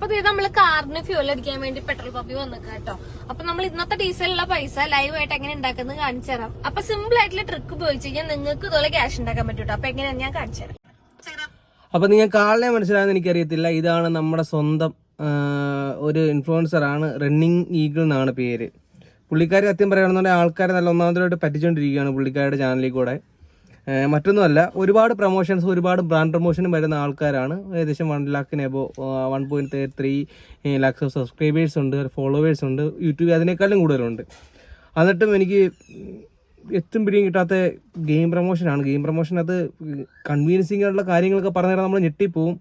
അപ്പൊ ഇത് നമ്മള് കാറിന് ഫ്യൂൽ അടിക്കാൻ വേണ്ടി പെട്രോൾ പമ്പി വന്നിട്ട് കേട്ടോ. അപ്പൊ നമ്മൾ ഇന്നത്തെ ഡീസലിലുള്ള പൈസ ലൈവ് ആയിട്ട് എങ്ങനെ ഉണ്ടാക്കുന്നത് കാണിച്ചു തരാം. അപ്പൊ സിമ്പിൾ ആയിട്ടുള്ള ട്രിക്ക് ഉപയോഗിച്ച് കഴിഞ്ഞാൽ നിങ്ങൾക്ക് ഇതുപോലെ ക്യാഷ് ഉണ്ടാക്കാൻ പറ്റൂട്ടോ. അപ്പൊ എങ്ങനെയാന്ന് ഞാൻ കാണിച്ചു തരാം. അപ്പൊ നിങ്ങൾക്ക് ആളിനെ മനസ്സിലാകുന്ന എനിക്കറിയത്തില്ല. ഇതാണ് നമ്മുടെ സ്വന്തം ഒരു ഇൻഫ്ലുവൻസർ ആണ്, റണ്ണിങ് ഈഗിൾ എന്നാണ് പേര്. പുള്ളിക്കാരി സത്യം പറയുകയാണെന്നുണ്ടെങ്കിൽ ആൾക്കാരെ നല്ല ഒന്നാമതായിട്ട് പറ്റിച്ചുകൊണ്ടിരിക്കുകയാണ് പുള്ളിക്കാരുടെ ചാനലിൽ കൂടെ. മറ്റൊന്നുമല്ല, ഒരുപാട് പ്രൊമോഷൻസ്, ഒരുപാട് ബ്രാൻഡ് പ്രൊമോഷനും വരുന്ന ആൾക്കാരാണ്. ഏകദേശം 1 lakhന് എബോ 1.3 lakhs സബ്സ്ക്രൈബേഴ്സ് ഉണ്ട്, ഫോളോവേഴ്സ് ഉണ്ട്, യൂട്യൂബ് അതിനേക്കാളും കൂടുതലുണ്ട്. എന്നിട്ടും എനിക്ക് എത്തും പിടിയും കിട്ടാത്ത ഗെയിം പ്രൊമോഷനാണ്. ഗെയിം പ്രൊമോഷനകത്ത് കൺവീൻസിംഗ് ആയിട്ടുള്ള കാര്യങ്ങളൊക്കെ പറഞ്ഞു തരാൻ നമ്മൾ ഞെട്ടിപ്പോവും.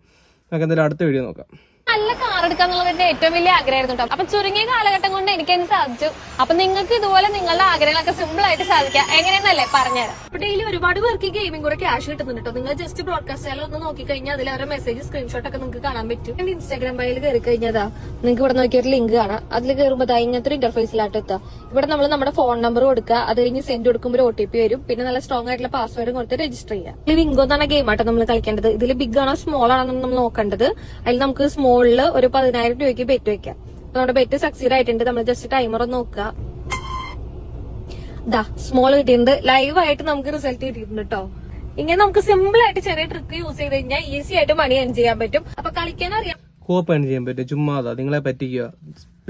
നമുക്ക് എന്തായാലും അടുത്ത വീഡിയോ നോക്കാം. നല്ല കാർ എടുക്കാന്നുള്ളത് എന്റെ ഏറ്റവും വലിയ ആഗ്രഹമായിരുന്നു കേട്ടോ. അപ്പൊ ചുരുങ്ങിയ കാലഘട്ടം കൊണ്ട് എനിക്ക് സാധിച്ചു. അപ്പൊ നിങ്ങൾക്ക് ഇതുപോലെ നിങ്ങളുടെ ആഗ്രഹങ്ങളൊക്കെ സിമ്പിൾ ആയിട്ട് സാധിക്കാം. എങ്ങനെയെന്നല്ലേ പറഞ്ഞുതരാം. അപ്പൊ ഡെയിലി ഒരുപാട് പേർക്ക് ഈ ഗെയിമിംഗ് കൂടെ ക്യാഷ് കിട്ടുന്നുണ്ട് കേട്ടോ. നിങ്ങൾ ജസ്റ്റ് ബ്രോഡ്കാസ്റ്റ് ഒന്ന് നോക്കിക്കഴിഞ്ഞാൽ അതിൽ അവരുടെ മെസ്സേജ് സ്ക്രീൻഷോട്ട് ഒക്കെ നിങ്ങൾക്ക് കാണാൻ പറ്റും. എന്റെ ഇൻസ്റ്റാഗ്രാം ബയോയിൽ കയറി കഴിഞ്ഞാൽ നിങ്ങൾക്ക് ഇവിടെ നോക്കിയൊരു ലിങ്ക് കാണാം. അതിൽ കയറുമ്പോൾ ഇങ്ങനത്തെ ഒരു ഇന്റർഫേസിലായിട്ട് എത്താം. ഇവിടെ നമ്മൾ നമ്മുടെ ഫോൺ നമ്പർ കൊടുക്കുക, അത് കഴിഞ്ഞ് സെൻഡ് കൊടുക്കുമ്പോൾ OTP വരും. പിന്നെ നല്ല സ്ട്രോങ് ആയിട്ടുള്ള പാസ്വേഡും കൊടുത്ത് രജിസ്റ്റർ ചെയ്യാം. ഇത് വിങ്കോ എന്നാണ് ഗെയിം ആട്ടോ നമ്മൾ കളിക്കേണ്ടത്. ഇതിൽ ബിഗ് ആണോ സ്മോൾ ആണോ നമ്മൾ നോക്കേണ്ടത്. അതിൽ നമുക്ക് സ്മോളില് ഒരു 10,000 രൂപയ്ക്ക് ബെറ്റ് വെക്കാം. നമ്മുടെ ബെറ്റ് സക്സീഡ് ആയിട്ടുണ്ട്. നമ്മൾ ജസ്റ്റ് ടൈമർ ഒന്ന് നോക്കുക. സ്മോൾ കിട്ടിയിട്ടുണ്ട്. ലൈവ് ആയിട്ട് നമുക്ക് റിസൾട്ട് കിട്ടിയിട്ടുണ്ട് കേട്ടോ. ഇങ്ങനെ നമുക്ക് സിമ്പിൾ ആയിട്ട് ചെറിയ ട്രിക്ക് യൂസ് ചെയ്ത് കഴിഞ്ഞാൽ ഈസി ആയിട്ട് മണി ഏൺ ചെയ്യാൻ പറ്റും. അപ്പൊ കളിക്കാൻ അറിയാം, കോപ്പ് ഏൺ ചെയ്യാൻ പറ്റും. ചുമ്മാതാ നിങ്ങളെ പറ്റിക്കുക.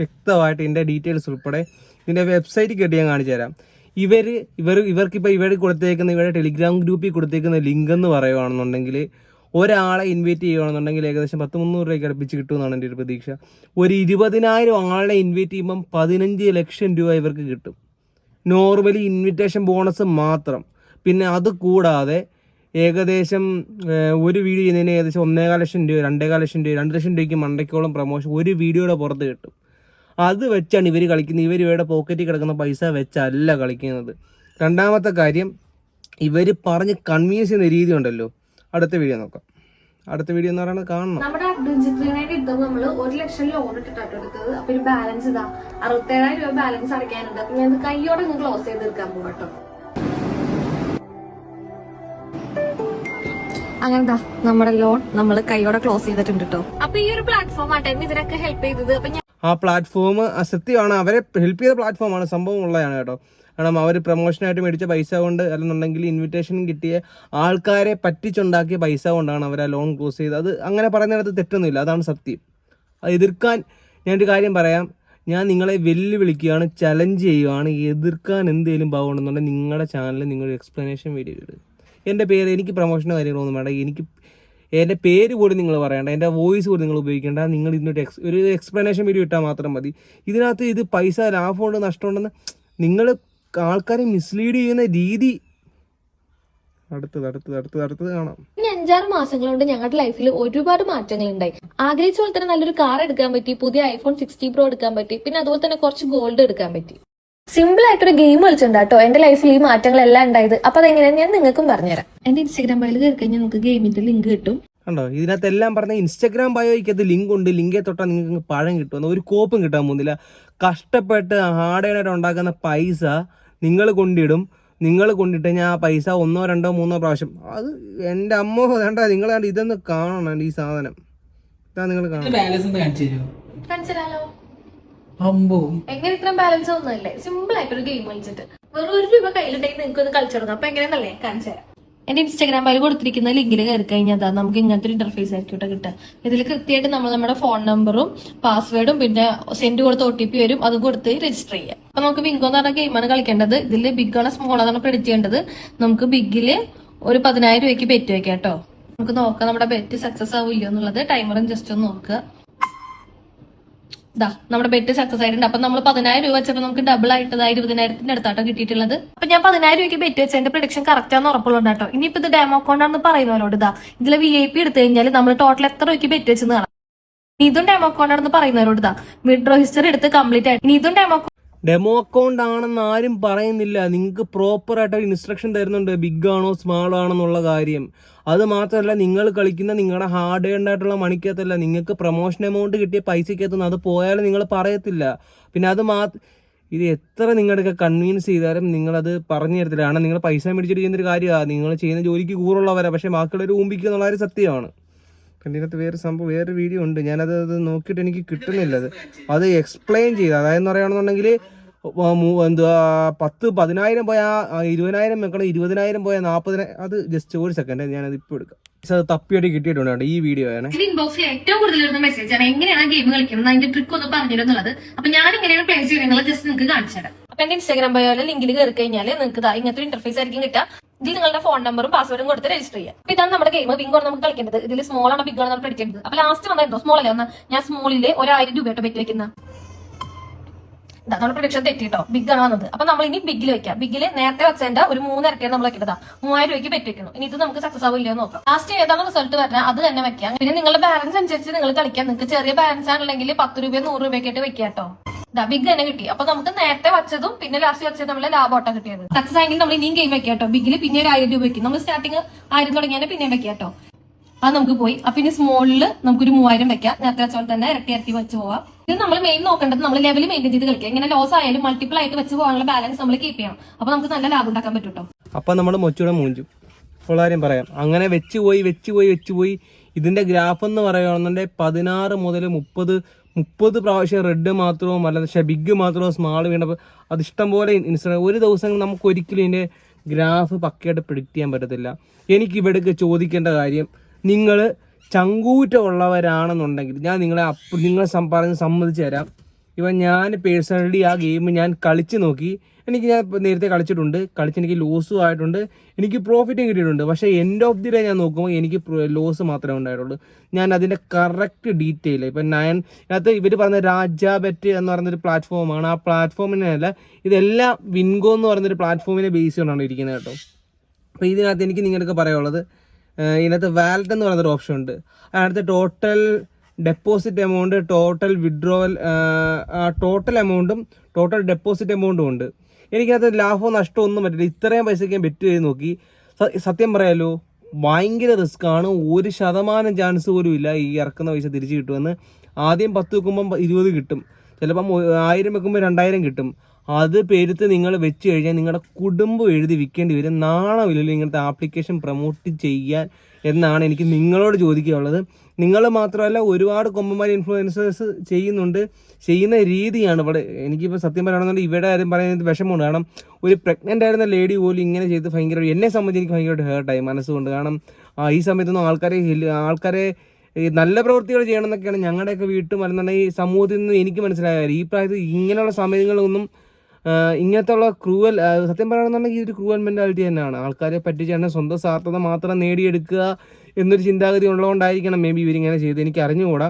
വ്യക്തമായിട്ട് ഇതിന്റെ ഡീറ്റെയിൽസ് ഉൾപ്പെടെ ഇതിന്റെ വെബ്സൈറ്റ് കേട്ട് ഞാൻ കാണിച്ചു തരാം. ഇവർക്കിപ്പോ ഇവർ കൊടുത്തേക്കുന്ന, ഇവരുടെ ടെലിഗ്രാം ഗ്രൂപ്പിൽ കൊടുത്തേക്കുന്ന ലിങ്ക് എന്ന് പറയുകയാണെന്നുണ്ടെങ്കിൽ ഒരാളെ ഇൻവൈറ്റ് ചെയ്യുകയാണെന്നുണ്ടെങ്കിൽ ഏകദേശം 10-300 രൂപയ്ക്ക് അടുപ്പിച്ച് കിട്ടുമെന്നാണ് എൻ്റെ ഒരു പ്രതീക്ഷ. ഒരു 20,000 ആളെ ഇൻവൈറ്റ് ചെയ്യുമ്പം 15 ലക്ഷം രൂപ ഇവർക്ക് കിട്ടും. നോർമലി ഇൻവിറ്റേഷൻ ബോണസ് മാത്രം. പിന്നെ അത് കൂടാതെ ഏകദേശം ഒരു വീഡിയോ ചെയ്യുന്നതിന് ഏകദേശം 1.25 ലക്ഷം രൂപ, 2.25 ലക്ഷം രൂപ, 2 ലക്ഷം രൂപയ്ക്ക് മണ്ടയ്ക്കോളം പ്രൊമോഷൻ ഒരു വീഡിയോയുടെ പുറത്ത് കിട്ടും. അത് വെച്ചാണ് ഇവർ കളിക്കുന്നത്. ഇവരുടെ പോക്കറ്റിൽ കിടക്കുന്ന പൈസ വെച്ചല്ല കളിക്കുന്നത്. രണ്ടാമത്തെ കാര്യം, ഇവർ പറഞ്ഞ് കൺവീൻസ് ചെയ്യുന്ന രീതി ഉണ്ടല്ലോ. അടുത്ത വീഡിയോ നോക്കാം. അടുത്ത വീഡിയോ എന്ന് പറയുന്നത് കാണണം. നമ്മുടെ അഡ്വഞ്ചറിനായിട്ട് എടുത്തപ്പോൾ നമ്മൾ 1 ലക്ഷം ലോൺ ഇട്ടിട്ടാണ് എടുത്തത്. അപ്പൊ ഒരു ബാലൻസ് 67,000 രൂപ ബാലൻസ് അടയ്ക്കാനുണ്ട്. അപ്പൊ ഞാൻ കൈയോടെ ഒന്ന് ക്ലോസ് ചെയ്ത് തീർക്കാൻ പോകട്ടോ. അങ്ങനെന്താ നമ്മുടെ ലോൺ നമ്മൾ കൈയോടെ ക്ലോസ് ചെയ്തിട്ടുണ്ട് കേട്ടോ. അപ്പൊ ഈ ഒരു പ്ലാറ്റ്ഫോം ആട്ടെ ഇതിനൊക്കെ ഹെൽപ്പ് ചെയ്തത്. അപ്പൊ ആ പ്ലാറ്റ്ഫോം സത്യമാണ്, അവരെ ഹെൽപ്പ് ചെയ്ത പ്ലാറ്റ്ഫോമാണ്, സംഭവം ഉള്ളതാണ് കേട്ടോ. കാരണം അവർ പ്രൊമോഷനായിട്ട് മേടിച്ച പൈസ കൊണ്ട്, അല്ലെന്നുണ്ടെങ്കിൽ ഇൻവിറ്റേഷൻ കിട്ടിയ ആൾക്കാരെ പറ്റിച്ചുണ്ടാക്കിയ പൈസ കൊണ്ടാണ് അവർ ആ ലോൺ ക്ലോസ് ചെയ്തത്. അത് അങ്ങനെ പറയുന്നിടത്ത് തെറ്റൊന്നുമില്ല, അതാണ് സത്യം. അത് എതിർക്കാൻ ഞാനൊരു കാര്യം പറയാം. ഞാൻ നിങ്ങളെ വെല്ലുവിളിക്കുകയാണ്, ചലഞ്ച് ചെയ്യുകയാണ്. എതിർക്കാൻ എന്തെങ്കിലും ഭാവമുണ്ടെന്നുണ്ടെങ്കിൽ നിങ്ങളുടെ ചാനലിൽ നിങ്ങളൊരു എക്സ്പ്ലനേഷൻ വീഡിയോ ഇടുക. എൻ്റെ പേര്, എനിക്ക് പ്രൊമോഷനോ കാര്യങ്ങളൊന്നും വേണ്ട, എനിക്ക് എൻ്റെ പേര് പോലും നിങ്ങൾ പറയേണ്ട, എൻ്റെ വോയിസ് പോലും നിങ്ങൾ ഉപയോഗിക്കേണ്ട. നിങ്ങൾ ഇതിനൊരു ഒരു എക്സ്പ്ലനേഷൻ വീഡിയോ ഇട്ടാൽ മാത്രം മതി. ഇതിനകത്ത് ഇത് പൈസ ലാഭമുണ്ട് നഷ്ടമുണ്ടെന്ന് നിങ്ങൾ ആൾക്കാരെ മിസ്ലീഡ് ചെയ്യുന്ന രീതി അടുത്തത് കാണാം. 5-6 മാസങ്ങൾ കൊണ്ട് ഞങ്ങളുടെ ലൈഫിൽ ഒരുപാട് മാറ്റങ്ങൾ ഉണ്ടായി. ആഗ്രഹിച്ച പോലെ തന്നെ നല്ലൊരു കാർ എടുക്കാൻ പറ്റി, പുതിയ iPhone 60 Pro എടുക്കാൻ പറ്റി, പിന്നെ അതുപോലെ തന്നെ കുറച്ച് ഗോൾഡ് എടുക്കാൻ പറ്റി. സിമ്പിൾ ആയിട്ടൊരു ഗെയിം കളിച്ചിട്ടുണ്ട് കേട്ടോ എന്റെ ലൈഫിൽ ഈ മാറ്റങ്ങളെല്ലാം ഉണ്ടായത്. അപ്പൊ അതെങ്ങനെയാ ഞാൻ നിങ്ങൾക്കും പറഞ്ഞുതരാം. എന്റെ ഇൻസ്റ്റാഗ്രാം ബയോയിൽ കയറി കഴിഞ്ഞാൽ നിങ്ങൾക്ക് ഗെയിമിന്റെ ലിങ്ക് കിട്ടും. കണ്ടോ, ഇതിനകത്ത് എല്ലാം പറഞ്ഞ ഇൻസ്റ്റാഗ്രാം ബയോയ്ക്കകത്ത് ലിങ്ക് ഉണ്ട്. ലിങ്കെ തൊട്ടാൽ നിങ്ങൾക്ക് പഴം കിട്ടും, ഒരു കോപ്പും കിട്ടാൻ പോകുന്നില്ല. കഷ്ടപ്പെട്ട് ഹാർഡ് ഉണ്ടാക്കുന്ന പൈസ നിങ്ങൾ കൊണ്ടിടും. നിങ്ങൾ കൊണ്ടിട്ട് ഞാൻ ആ പൈസ 1, 2, 3 പ്രാവശ്യം, അത് എൻ്റെ അമ്മോ വേണ്ട, നിങ്ങൾ കണ്ട് ഇതൊന്ന് കാണണം. ഈ സാധനം ഇതാ നിങ്ങൾ കാണണം. എങ്ങനെ ഇത്രയും ബാലൻസ് ഒന്നുമല്ലേ? സിമ്പിൾ ആയിട്ടൊരു ഗെയിം കളിച്ചിട്ട് വെറും 1 രൂപ കയ്യിലുണ്ടെങ്കിൽ നിങ്ങൾക്ക് ഒന്ന് കളിച്ചു തുടങ്ങാം. അപ്പൊ എങ്ങനെയാണല്ലേ കാണിച്ചു തരാം. എന്റെ ഇൻസ്റ്റാഗ്രാം ബയോയിൽ കൊടുത്തിരിക്കുന്ന ലിങ്കിൽ കയറി കഴിഞ്ഞാൽ നമുക്ക് ഇങ്ങനത്തെ ഒരു ഇന്റർഫേസ് ആയിരിക്കും കിട്ടുക. ഇതിൽ കൃത്യമായിട്ട് നമ്മൾ നമ്മുടെ ഫോൺ നമ്പറും പാസ്വേഡും പിന്നെ സെൻഡ് കൊടുത്ത OTP വരും, അത് കൊടുത്ത് രജിസ്റ്റർ ചെയ്യാം. അപ്പൊ നമുക്ക് ബിങ്കോ എന്ന് പറഞ്ഞ ഗെയിമാണ് കളിക്കേണ്ടത്. ഇതിൽ ബിഗ് ആണോ സ്മോൾ ആണോ പ്രെഡിക്റ്റ് ചെയ്യേണ്ടത്. നമുക്ക് ബിഗില് ഒരു 10,000 രൂപയ്ക്ക് ബെറ്റ് വെക്കാം കേട്ടോ. നമുക്ക് നോക്കാം നമ്മുടെ ബെറ്റ് സക്സസ് ആവില്ല എന്നുള്ളത്. ടൈമറും ജസ്റ്റ് ഒന്ന് നോക്കുക. നമ്മുടെ ബെറ്റ് സക്സസ് ആയിട്ടുണ്ട്. അപ്പൊ നമ്മൾ 10,000 രൂപ വെച്ചപ്പോൾ നമുക്ക് ഡബിൾ ആയിട്ട് 20,000 അടുത്താട്ടോ കിട്ടിയിട്ടുള്ളത്. അപ്പൊ ഞാൻ 10,000 രൂപയ്ക്ക് ബെറ്റ് വെച്ച എന്റെ പ്രൊഡിക്ഷൻ കറക്റ്റ് ആണെന്ന് ഉറപ്പുള്ളത് കേട്ടോ. ഇനിയിപ്പോ ഇത് ഡെമോ അക്കൗണ്ട് ആണെന്ന് പറയുന്നവരോട് ഇതിലെ VIP എടുത്തു കഴിഞ്ഞാൽ നമ്മൾ ടോട്ടൽ എത്ര രൂപയ്ക്ക് ബെറ്റ് വെച്ചെന്ന് കാണാം. ഇതും ഡെമോ അക്കൗണ്ട് ആണെന്ന് പറയുന്നവരോട് വിഡ്രോ ഹിസ്റ്ററി എടുത്ത് കംപ്ലീറ്റ് ആയിട്ട് ഇതും ഡെമോ അക്കൗണ്ട് ആണെന്ന് ആരും പറയുന്നില്ല. നിങ്ങൾക്ക് പ്രോപ്പർ ആയിട്ട് ഒരു ഇൻസ്ട്രക്ഷൻ തരുന്നുണ്ട്, ബിഗ് ആണോ സ്മാൾ ആണോ എന്നുള്ള കാര്യം. അത് മാത്രമല്ല, നിങ്ങൾ കളിക്കുന്ന നിങ്ങളുടെ ഹാർഡ് ഏൺഡ് ആയിട്ടുള്ള മണിക്കകത്തല്ല, നിങ്ങൾക്ക് പ്രൊമോഷൻ എമൗണ്ട് കിട്ടിയ പൈസക്കകത്തുനിന്ന് അത് പോയാലും നിങ്ങൾ പറയത്തില്ല. പിന്നെ അത് ഇത് എത്ര നിങ്ങളുടെ കൺവീൻസ് ചെയ്താലും നിങ്ങളത് പറഞ്ഞു തരത്തില്ല. കാരണം നിങ്ങൾ പൈസ മേടിച്ചിട്ട് ചെയ്യുന്നൊരു കാര്യമാണ്. നിങ്ങൾ ചെയ്യുന്ന ജോലിക്ക് കൂറുള്ളവരാ, പക്ഷെ ബാക്കിയുള്ളവർ ഊമ്പിക്കുക എന്നുള്ള കാര്യം സത്യമാണ്. പിന്നെ ഇതിനകത്ത് വേറെ സംഭവം വേറെ വീഡിയോ ഉണ്ട്, ഞാനത് നോക്കിയിട്ട് എനിക്ക് കിട്ടുന്നില്ല. അത് എക്സ്പ്ലെയിൻ ചെയ്ത്, അതായത് പറയുകയാണെന്നുണ്ടെങ്കിൽ എന്തുവാ 10,000 പോയാൽ 20,000 വെക്കണം, 20,000 പോയാൽ 40,000. അത് ജസ്റ്റ് ഒരു സെക്കൻഡ്, ഞാനത് ഇപ്പോൾ എടുക്കാം. അത് തപ്പിയായിട്ട് കിട്ടിയിട്ടുണ്ട്. ഈ വീഡിയോ ആണ് ഇൻബോക്സിൽ ഏറ്റവും കൂടുതൽ വരുന്ന മെസ്സേജ് ആണ് എങ്ങനെയാണ് ഗെയിം കളിക്കുന്നത്, അതിന്റെ ട്രിക്ക് ഒന്ന് പറഞ്ഞിരുന്നുള്ളത്. അപ്പൊ ഞാൻ എങ്ങനെയാണ് പ്ലേ ചെയ്യുന്നത് ജസ്റ്റ് നിങ്ങൾക്ക് കാണിച്ചു തരാം. അപ്പൊ എന്റെ ഇൻസ്റ്റാഗ്രാം ബയോയിലെ ലിങ്കിൽ കയറി കഴിഞ്ഞാൽ നിങ്ങൾക്ക് ഇങ്ങനത്തെ ഇന്റർഫേസ് ആയിരിക്കും കിട്ടുക. ഇതിൽ നിങ്ങളുടെ ഫോൺ നമ്പറും പാസ്വേഡും കൊടുത്ത് രജിസ്റ്റർ ചെയ്യാം. അപ്പൊ ഇതാണ് നമ്മുടെ ഗെയിം. ബിഗ് ആണ് നമുക്ക് കളിക്കേണ്ടത്. ഇതിൽ സ്മോൾ ആണോ ബിഗ് ആണോ നമ്മൾ പഠിക്കേണ്ടത്. അപ്പൊ ലാസ്റ്റ് വന്നായിരുന്നോ സ്മോൾ അല്ലേ വന്ന, ഞാൻ സ്മോളില് 1,000 രൂപയായിട്ട് പറ്റി വെക്കുന്ന നമ്മുടെ പ്രൊഡക്ഷൻ തെറ്റിട്ടോ, ബിഗ് ആണ് വന്നത്. അപ്പൊ നമ്മൾ ഇനി ബിഗിൽ വെക്കാം. ബിഗിൽ നേരത്തെ വെച്ചതിന്റെ ഒരു 3 ഇരട്ടിയാണ് നമ്മൾ വെക്കേണ്ടതാ. 3,000 രൂപയ്ക്ക് പറ്റി വെക്കണം. ഇനി ഇത് നമുക്ക് സക്സസ് ആവില്ലയോ നോക്കാം. ലാസ്റ്റ് ഏതാണ് റിസൾട്ട് വരുന്നത് അത് തന്നെ വെക്കാം. പിന്നെ നിങ്ങളുടെ ബാലൻസ് അനുസരിച്ച് നിങ്ങൾ കളിക്കാം. നിങ്ങൾക്ക് ചെറിയ ബാലൻസ് ആണെങ്കിൽ 10 രൂപ 100 രൂപയ്ക്കായിട്ട് വെക്കാം കേട്ടോ. ബിഗ് തന്നെ കിട്ടി. അപ്പൊ നമുക്ക് നേരത്തെ വെച്ചതും പിന്നെ ലാസ്റ്റ് വെച്ചത് നമ്മളെ ലാഭോട്ടം കിട്ടിയത്. സക്സസ് ആയെങ്കിൽ നമ്മൾ ഇനിയും ഗെയിം വെക്കാം കേട്ടോ. ബിഗിൽ പിന്നെ 1,000 രൂപ വെക്കും. നമ്മൾ സ്റ്റാർട്ടിങ് 1000 തുടങ്ങിയാൽ പിന്നെ വെക്കാം കേട്ടോ. അത് നമുക്ക് പോയി. അപ്പൊ ഇനി സ്മോളിൽ നമുക്കൊരു 3,000 വെക്കാം. നേരത്തെ വെച്ചോളം തന്നെ ഇരട്ടി വെച്ച് പോവാം. ഇത് നമ്മൾ മെയിൻ നോക്കേണ്ടത് നമ്മൾ ലെവൽ മെയിൻറ്റെയിൻ ചെയ്ത് കളിക്കുക. ഇങ്ങനെ ലോസ് ആയാലും മൾട്ടിപ്പിൾ ആയിട്ട് വെച്ച് പോകാനുള്ള ബാലൻസ് നമ്മൾ കീപ്പ് ചെയ്യണം. അപ്പൊ നമുക്ക് നല്ല ലാഭം ഉണ്ടാക്കാൻ പറ്റും കേട്ടോ. അപ്പൊ നമ്മൾ മൊച്ചൂടെ മൂഞ്ചും ഉള്ള കാര്യം പറയാം. അങ്ങനെ വെച്ച് പോയി ഇതിന്റെ ഗ്രാഫ് എന്ന് പറയുകയാണെന്നുണ്ടെങ്കിൽ 16 മുതൽ 30 പ്രാവശ്യം റെഡ് മാത്രവും അല്ല, പക്ഷേ ബിഗ് മാത്രമോ സ്മാൾ വീണപ്പോൾ അത് ഇഷ്ടംപോലെ ഒരു ദിവസം നമുക്ക് ഒരിക്കലും ഇതിന്റെ ഗ്രാഫ് പക്കയായിട്ട് പ്രിഡിക്റ്റ് ചെയ്യാൻ പറ്റത്തില്ല. എനിക്ക് ഇവിടേക്ക് ചോദിക്കേണ്ട കാര്യം, നിങ്ങൾ ചങ്കൂറ്റമുള്ളവരാണെന്നുണ്ടെങ്കിൽ ഞാൻ നിങ്ങളെ പറഞ്ഞ് സമ്മതിച്ചു തരാം. ഇപ്പം ഞാൻ പേഴ്സണലി ആ ഗെയിം ഞാൻ കളിച്ച് നോക്കി. ഞാൻ നേരത്തെ കളിച്ച് എനിക്ക് ലോസും ആയിട്ടുണ്ട്, എനിക്ക് പ്രോഫിറ്റും കിട്ടിയിട്ടുണ്ട്. പക്ഷേ എൻഡ് ഓഫ് ദി ഡേ ഞാൻ നോക്കുമ്പോൾ എനിക്ക് ലോസ് മാത്രമേ ഉണ്ടായിട്ടുള്ളൂ. ഞാൻ അതിൻ്റെ കറക്റ്റ് ഡീറ്റെയിൽ ഇപ്പം ഇതിനകത്ത് ഇവർ പറഞ്ഞ രാജാ ബെറ്റ് എന്ന് പറയുന്നൊരു പ്ലാറ്റ്ഫോമാണ്. ആ പ്ലാറ്റ്ഫോമിനല്ല, ഇതെല്ലാം വിൻഗോ എന്ന് പറയുന്നൊരു പ്ലാറ്റ്ഫോമിനെ ബേസ് ചെയ്തുകൊണ്ടാണ് ഇരിക്കുന്നത് കേട്ടോ. അപ്പോൾ ഇതിനകത്ത് എനിക്ക് നിങ്ങൾക്ക് പറയാനുള്ളത്, ഇതിനകത്ത് വാലറ്റ് എന്ന് പറയുന്നൊരു ഓപ്ഷൻ ഉണ്ട്. അതിനകത്ത് total deposit amount, total withdrawal, total എമൗണ്ടും ടോട്ടൽ ഡെപ്പോസിറ്റ് എമൗണ്ടും ഉണ്ട്. എനിക്കത് ലാഭവും നഷ്ടവും ഒന്നും പറ്റില്ല. ഇത്രയും പൈസയ്ക്ക് ഞാൻ ബെറ്റ് ചെയ്ത് നോക്കി. സത്യം പറയാലോ, ഭയങ്കര റിസ്ക് ആണ്. 1% ചാൻസ് പോലും ഇല്ല ഈ ഇറക്കുന്ന പൈസ തിരിച്ച് കിട്ടുമെന്ന്. ആദ്യം 10 വെക്കുമ്പം 20 കിട്ടും, ചിലപ്പം 1000 വെക്കുമ്പോൾ 2000 കിട്ടും. അത് പെരുത്ത് നിങ്ങൾ വെച്ച് കഴിഞ്ഞാൽ നിങ്ങളുടെ കുടുംബം എഴുതി വിൽക്കേണ്ടി വരും. നാണമില്ലല്ലോ ഇങ്ങനത്തെ ആപ്ലിക്കേഷൻ പ്രൊമോട്ട് ചെയ്യാൻ എന്നാണ് എനിക്ക് നിങ്ങളോട് ചോദിക്കാനുള്ളത്. നിങ്ങൾ മാത്രമല്ല, ഒരുപാട് കൊമ്പന്മാർ ഇൻഫ്ലുവൻസേഴ്സ് ചെയ്യുന്നുണ്ട്. ചെയ്യുന്ന രീതിയാണ് ഇവിടെ എനിക്കിപ്പോൾ സത്യം പറയുകയാണെന്നുണ്ടെങ്കിൽ ഇവിടെ ആരും പറയുന്നത് വിഷമമുണ്ട്. കാരണം ഒരു പ്രഗ്നൻ്റ് ആയിരുന്ന ലേഡി പോലും ഇങ്ങനെ ചെയ്ത് ഭയങ്കര, എന്നെ സംബന്ധിച്ച് എനിക്ക് ഭയങ്കരമായിട്ട് ഹേർട്ടായി മനസ്സുകൊണ്ട്. കാരണം ഈ സമയത്തൊന്നും ആൾക്കാരെ നല്ല പ്രവൃത്തികൾ ചെയ്യണം എന്നൊക്കെയാണ് ഞങ്ങളുടെയൊക്കെ വീട്ടിൽ വരുന്നുണ്ടെങ്കിൽ ഈ സമൂഹത്തിൽ നിന്ന് എനിക്ക് മനസ്സിലായാൽ ഈ പ്രായത്തിൽ ഇങ്ങനെയുള്ള സമയങ്ങളൊന്നും ഇങ്ങനത്തുള്ള ക്രൂവൽ, സത്യം പറയുകയാണെന്നുണ്ടെങ്കിൽ ഈ ഒരു ക്രൂവൽ മെൻറ്റാലിറ്റി തന്നെയാണ്. ആൾക്കാരെ പറ്റിച്ചാണ് സ്വന്തം സ്വാർത്ഥത മാത്രം നേടിയെടുക്കുക എന്നൊരു ചിന്താഗതി ഉള്ളതുകൊണ്ടായിരിക്കണം മേ ബി ഇവരിങ്ങനെ ചെയ്ത്. എനിക്ക് അറിഞ്ഞുകൂടാ.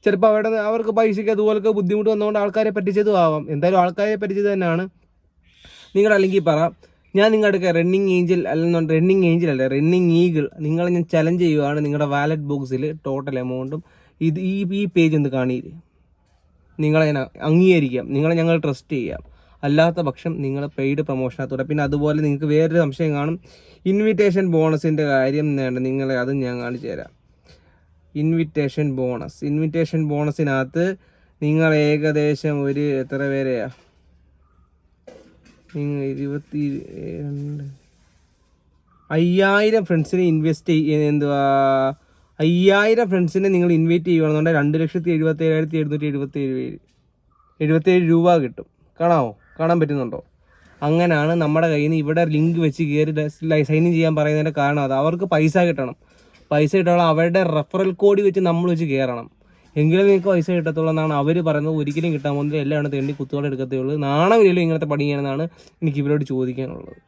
ചിലപ്പോൾ അവർക്ക് പൈസയ്ക്ക് അതുപോലൊക്കെ ബുദ്ധിമുട്ട് വന്നുകൊണ്ട് ആൾക്കാരെ പറ്റിച്ചതും ആവാം. എന്തായാലും ആൾക്കാരെ പറ്റിച്ചത് തന്നെയാണ്. നിങ്ങൾ അല്ലെങ്കിൽ പറ, ഞാൻ നിങ്ങളുടെ റണ്ണിങ് ഈഗിൾ നിങ്ങളെ ഞാൻ ചലഞ്ച് ചെയ്യുകയാണ്. നിങ്ങളുടെ വാലറ്റ് ബോക്സിൽ ടോട്ടൽ എമൗണ്ടും ഈ പേജ് ഒന്ന് കാണിയില്ലേ, നിങ്ങളെ ഞാൻ അംഗീകരിക്കാം, നിങ്ങളെ ഞങ്ങൾ ട്രസ്റ്റ് ചെയ്യാം. അല്ലാത്ത പക്ഷം നിങ്ങൾ പെയ്ഡ് പ്രൊമോഷനകത്തൂടെ. പിന്നെ അതുപോലെ നിങ്ങൾക്ക് വേറൊരു സംശയം കാണും, ഇൻവിറ്റേഷൻ ബോണസിൻ്റെ കാര്യം നിങ്ങളെ അതും ഞാൻ കാണിച്ചു തരാം. ഇൻവിറ്റേഷൻ ബോണസിനകത്ത് നിങ്ങൾ ഏകദേശം ഒരു എത്ര പേരെയാ, 5000 ഫ്രണ്ട്സിനെ 5000 ഫ്രണ്ട്സിനെ നിങ്ങൾ ഇൻവൈറ്റ് ചെയ്യുകയാണെന്നുണ്ടെങ്കിൽ 2,77,777 രൂപ കിട്ടും. കാണാൻ പറ്റുന്നുണ്ടോ? അങ്ങനെയാണ് നമ്മുടെ കയ്യിൽ നിന്ന് ഇവിടെ ലിങ്ക് വെച്ച് കയറി സൈൻ ഇൻ ചെയ്യാൻ പറയുന്നതിൻ്റെ കാരണം അത്. അവർക്ക് പൈസ കിട്ടണം. അവരുടെ റെഫറൽ കോഡ് വെച്ച് നമ്മൾ വെച്ച് കയറണം, എങ്കിലും നിങ്ങൾക്ക് പൈസ കിട്ടത്തുള്ളൂ എന്നാണ് അവർ പറയുന്നത്. ഒരിക്കലും കിട്ടാൻ പോകുന്നില്ല. എല്ലാം തെണ്ടി കുത്തുകൾ എടുക്കത്തേ ഉള്ളൂ. നാണമില്ലല്ലോ ഇങ്ങനത്തെ പണി ചെയ്യാനെന്നാണ് എനിക്ക് ഇവരോട് ചോദിക്കാനുള്ളത്.